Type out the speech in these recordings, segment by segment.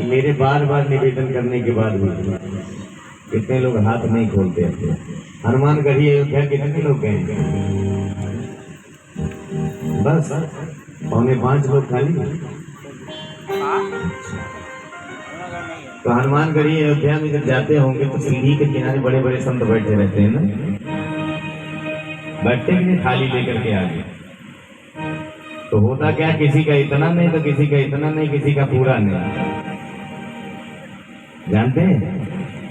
मेरे बार बार निवेदन करने के बाद भी कितने लोग हाथ नहीं खोलते हैं। हनुमानगढ़ी अयोध्या कितने लोग गए? बस 4.25 लोग खाली। तो हनुमानगढ़ी अयोध्या में जब जाते होंगे तो सीढ़ी के किनारे बड़े बड़े संत बैठे रहते हैं ना, बैठते कि नहीं थाली लेकर के आगे। तो होता क्या, किसी का इतना नहीं तो किसी का इतना नहीं, किसी का पूरा नहीं। जानते हैं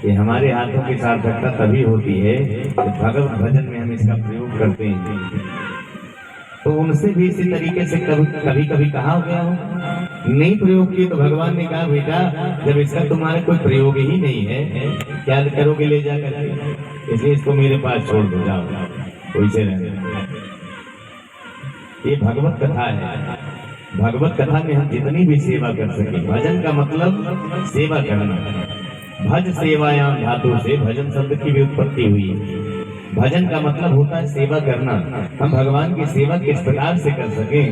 कि हमारे हाथों की सार्थकता तभी होती है कि भगवत भजन में हम इसका प्रयोग करते हैं। तो उनसे भी इसी तरीके से कभी कभी कहा हो गया हो, नहीं प्रयोग किए तो भगवान ने कहा बेटा जब इसका तुम्हारे कोई प्रयोग ही नहीं है क्या करोगे ले जाकर के, इसलिए इसको मेरे पास छोड़ दो, जाओ वैसे रहने। ये भगवत कथा है। भगवत कथा में हम जितनी भी सेवा कर सके, भजन का मतलब सेवा करना। भज सेवायाम धातु से भजन शब्द की भी उत्पत्ति हुई है। भजन का मतलब होता है सेवा करना। हम भगवान की सेवा किस प्रकार से कर सके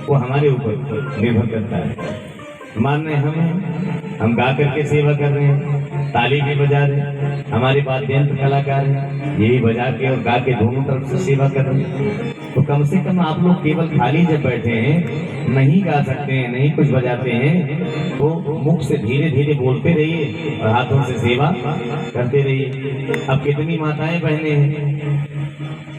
वो हमारे ऊपर निर्भर करता है। मान रहे हम गा करके सेवा कर रहे हैं, ताली भी बजा रहे हैं, हमारे वाद्ययंत्र कलाकार हैं, ये भी बजा के और गा के दोनों तरफ से सेवा कर रहे हैं। तो कम से कम आप लोग केवल खाली जब बैठे हैं, नहीं गा सकते हैं, नहीं कुछ बजाते हैं, तो मुख से धीरे धीरे बोलते रहिए और हाथों से सेवा करते रहिए। अब कितनी माताएं बहने हैं,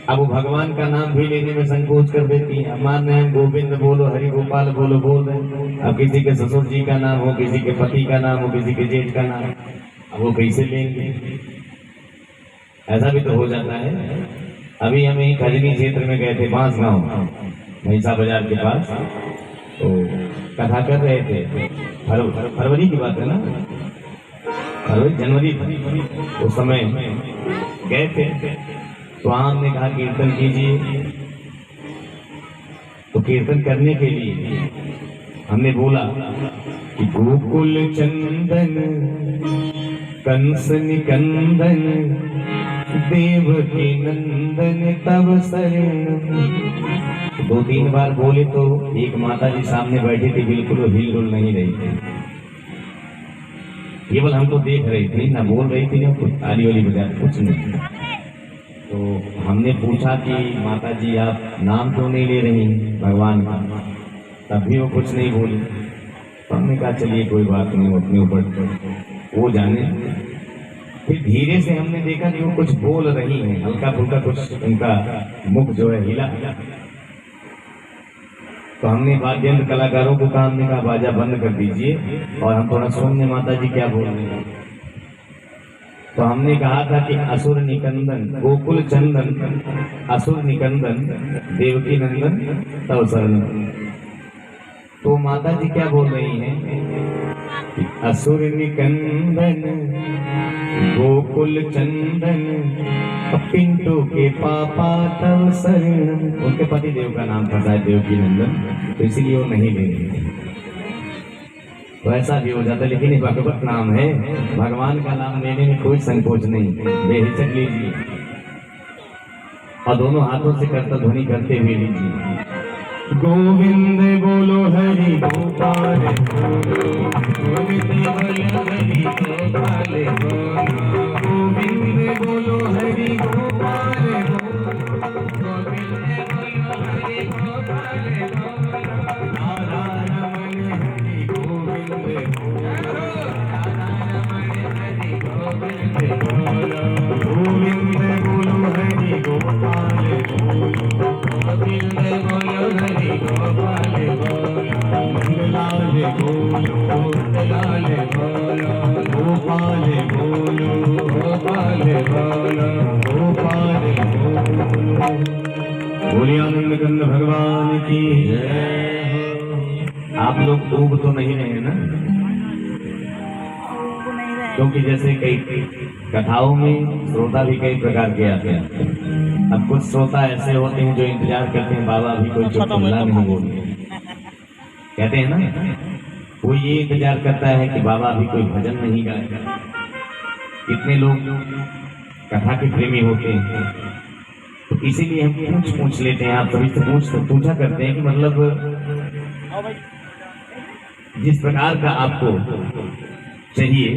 अब वो भगवान का नाम भी लेने में संकोच कर देती है। मान रहे हैं गोविंद बोलो, हरि गोपाल बोलो, बोल रहे हैं। अब किसी के ससुर जी का नाम हो, किसी के पति का नाम हो, किसी के जेठ का नाम, अब वो कैसे लेंगे? ऐसा भी तो हो जाता है। अभी हम यही खजनी क्षेत्र में गए थे, बांसगांव भैंसा बाजार के पास, तो कथा कर रहे थे। फरवरी की बात है ना, फरवरी जनवरी उस समय गए थे। तो हमने कहा कीर्तन कीजिए। तो कीर्तन करने के लिए हमने बोला कि गोकुल चंदन कंस निकंदन देवकी नंदन तव शरण। 2-3 बार बोले तो एक माता जी सामने बैठी थी, बिल्कुल हिल डुल नहीं रही थी, केवल हमको देख रही थी, ना बोल रही थी ना कुछ ताली वाली बजा, कुछ नहीं। तो हमने पूछा कि माता जी आप नाम क्यों नहीं ले रही भगवान का? तब भी वो कुछ नहीं बोली। तो हमने कहा चलिए कोई बात नहीं, वो अपने ऊपर वो जाने। फिर धीरे से हमने देखा कि वो कुछ बोल रही हैं, हल्का फुल्का कुछ उनका मुख जो है हिला। तो हमने वाद्ययंत्र कलाकारों को कहा, हमने कहा बाजा बंद कर दीजिए और हम थोड़ा सुनने माता जी क्या बोल रही हैं। तो हमने कहा था कि असुर निकंदन गोकुल चंदन असुर निकंदन देवकी नंदन तव शरण। तो माता जी क्या बोल रही हैं? असुर निकंदन गोकुल चंदन पिंटू के पापा तव शरण। उनके पति देव का नाम था शायद देवकी नंदन, तो इसीलिए वो नहीं ले रही थी। तो ऐसा भी हो जाता है, लेकिन ये भगवत नाम है, भगवान का नाम लेने में कोई संकोच नहीं, बेहिचक लीजिए और दोनों हाथों से करता ध्वनि करते हुए लीजिए। गोविंद बोलो हरि गोपाल, गोविंद बोलो हरि बोलो गोपाल बोलो गोपाल बोलो गोपाल बोलो। बोलिए आनंद कंद भगवान की आप लोग डूब तो नहीं रहे ना? क्योंकि जैसे कई कथाओं में श्रोता भी कई प्रकार के आते हैं। अब कुछ श्रोता ऐसे होते हैं जो इंतजार करते हैं बाबा अभी कोई चुटकुला नहीं बोले, कहते हैं ना, वो ये इंतजार करता है कि बाबा अभी कोई भजन नहीं गाएगा। कितने लोग कथा के प्रेमी होते हैं, तो इसीलिए हम पूछ लेते हैं, आप सभी से पूछा करते हैं कि मतलब जिस प्रकार का आपको चाहिए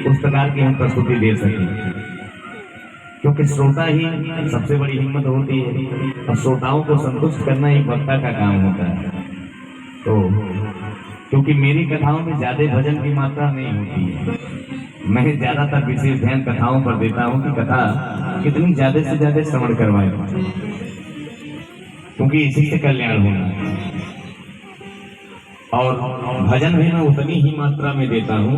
उस प्रकार की हम प्रस्तुति दे सकें, क्योंकि श्रोता ही सबसे बड़ी हिम्मत होती है और श्रोताओं को संतुष्ट करना एक वक्ता का काम होता है। तो क्योंकि मेरी कथाओं में ज्यादा भजन की मात्रा नहीं होती है, मैं ज्यादातर विशेष ध्यान कथाओं पर देता हूं कि कथा कितनी ज्यादा से ज्यादा श्रवण करवाए, क्योंकि इसी से कल्याण होना है। और भजन भी मैं उतनी ही मात्रा में देता हूं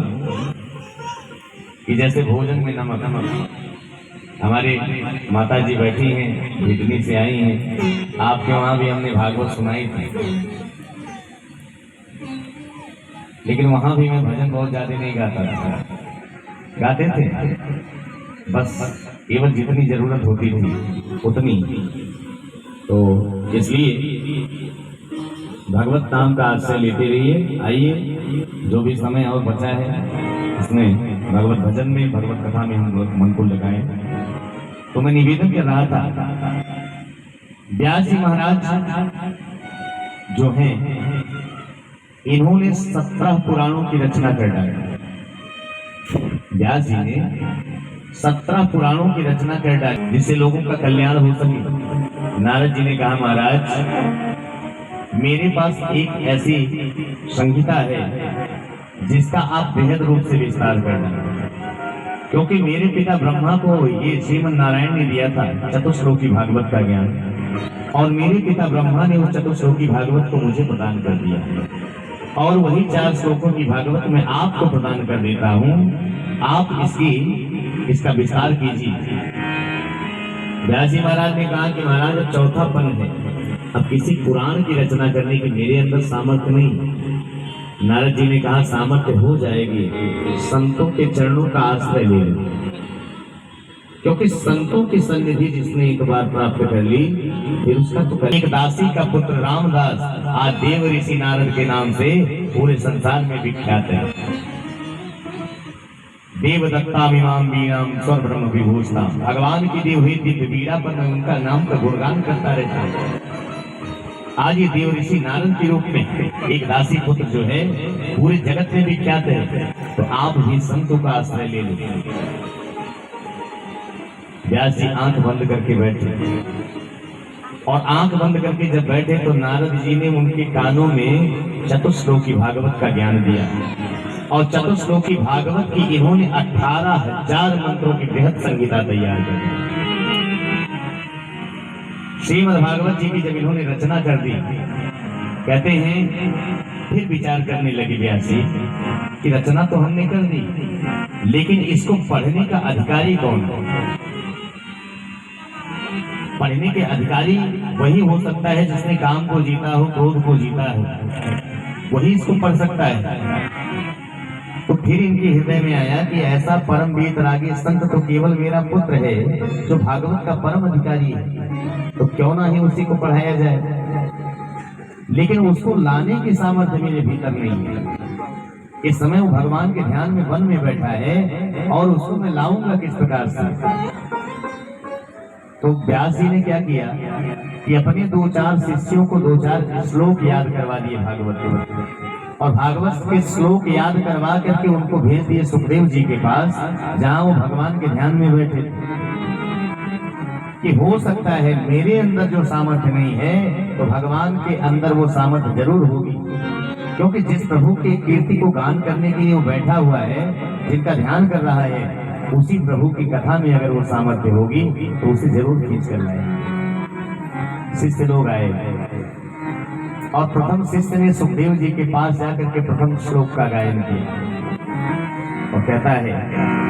कि जैसे भोजन में नमक। हमारे माता जी बैठी हैं, भिटनी से आई हैं, आपके वहां भी हमने भागवत सुनाई थी, लेकिन वहां भी मैं भजन बहुत ज्यादा नहीं गाता था। गाते थे बस केवल जितनी जरूरत होती थी उतनी। तो इसलिए भगवत नाम का आश्रय लेते रहिए। आइए, जो भी समय और बचा है इसमें भगवत भजन में, भगवत कथा में हम लोग मन को लगाए। तो मैं निवेदन कर रहा था, व्यास जी महाराज जो हैं इन्होंने 17 पुराणों की रचना कर डाली। व्यास जी ने 17 पुराणों की रचना कर डाली जिससे लोगों का कल्याण हो सके। नारद जी ने कहा, महाराज मेरे पास एक ऐसी संहिता है जिसका आप बेहद रूप से विस्तार करना, क्योंकि मेरे पिता ब्रह्मा को ये श्रीमन नारायण ने दिया था चतुश्लोकी भागवत का ज्ञान, और मेरे पिता ब्रह्मा ने उस चतुश्लोकी भागवत को मुझे प्रदान कर दिया, और वही 4 श्लोकों की भागवत मैं आपको प्रदान कर देता हूँ। आप इसका विस्तार कीजिए। व्यास जी महाराज ने कहा कि महाराज चौथा पन है, अब किसी पुराण की रचना करने की मेरे अंदर सामर्थ्य नहीं। नारद जी ने कहा, सामर्थ्य हो जाएगी, संतों के चरणों का आश्रय ले लो, क्योंकि संतों की सन्निधि जिसने एक बार प्राप्त कर ली फिर उसका तो एक दासी का पुत्र रामदास आज देव ऋषि नारद के नाम से पूरे संसार में विख्यात है। देवदत्ता विमाम वीणाम स्वर ब्रह्म विभूषणा, भगवान की दी हुई दिव्य वीणा पर मैं उनका नाम का गुणगान करता रहता हूँ। आज ये देव ऋषि नारद के रूप में एक दासी पुत्र जो है पूरे जगत में विख्यात है। तो आप भी संतों का आश्रय ले लो। व्यास जी आंख बंद करके बैठे, और आंख बंद करके जब बैठे तो नारद जी ने उनके कानों में चतुश्लोकी भागवत का ज्ञान दिया, और चतुश्लोकी भागवत की इन्होंने 18,000 मंत्रों की बृहद संहिता तैयार कर दी। श्रीमद् भागवत जी की जब इन्होंने रचना कर दी, कहते हैं फिर विचार करने लगे व्यास जी कि रचना तो हमने कर दी, लेकिन इसको पढ़ने का अधिकारी कौन है? पढ़ने के अधिकारी वही हो सकता है जिसने काम को जीता हो, क्रोध को जीता हो, वही इसको पढ़ सकता है। तो फिर इनके हृदय में आया कि ऐसा परम वीतरागी संत तो केवल मेरा पुत्र है जो भागवत का परम अधिकारी है, तो क्यों ना ही उसी को पढ़ाया जाए। लेकिन उसको लाने की सामर्थ्य मेरे भीतर नहीं है। इस समय वो भगवान के ध्यान में वन में बैठा है, और उसको मैं लाऊंगा किस प्रकार से? तो व्यास जी ने क्या किया कि अपने 2-4 शिष्यों को 2-4 श्लोक याद करवा दिए भागवत के, और भागवत के श्लोक याद करवा करके उनको भेज दिए सुखदेव जी के पास, जहां वो भगवान के ध्यान में बैठे थे। कि हो सकता है मेरे अंदर जो सामर्थ्य नहीं है तो भगवान के अंदर वो सामर्थ्य जरूर होगी, क्योंकि जिस प्रभु के कीर्ति को गान करने के लिए वो बैठा हुआ है, जिनका ध्यान कर रहा है, उसी प्रभु की कथा में अगर वो सामर्थ्य होगी तो उसे जरूर खींच कर लाए। शिष्य लोग आए, और प्रथम शिष्य ने सुखदेव जी के पास जाकर के प्रथम श्लोक का गायन किया। और कहता है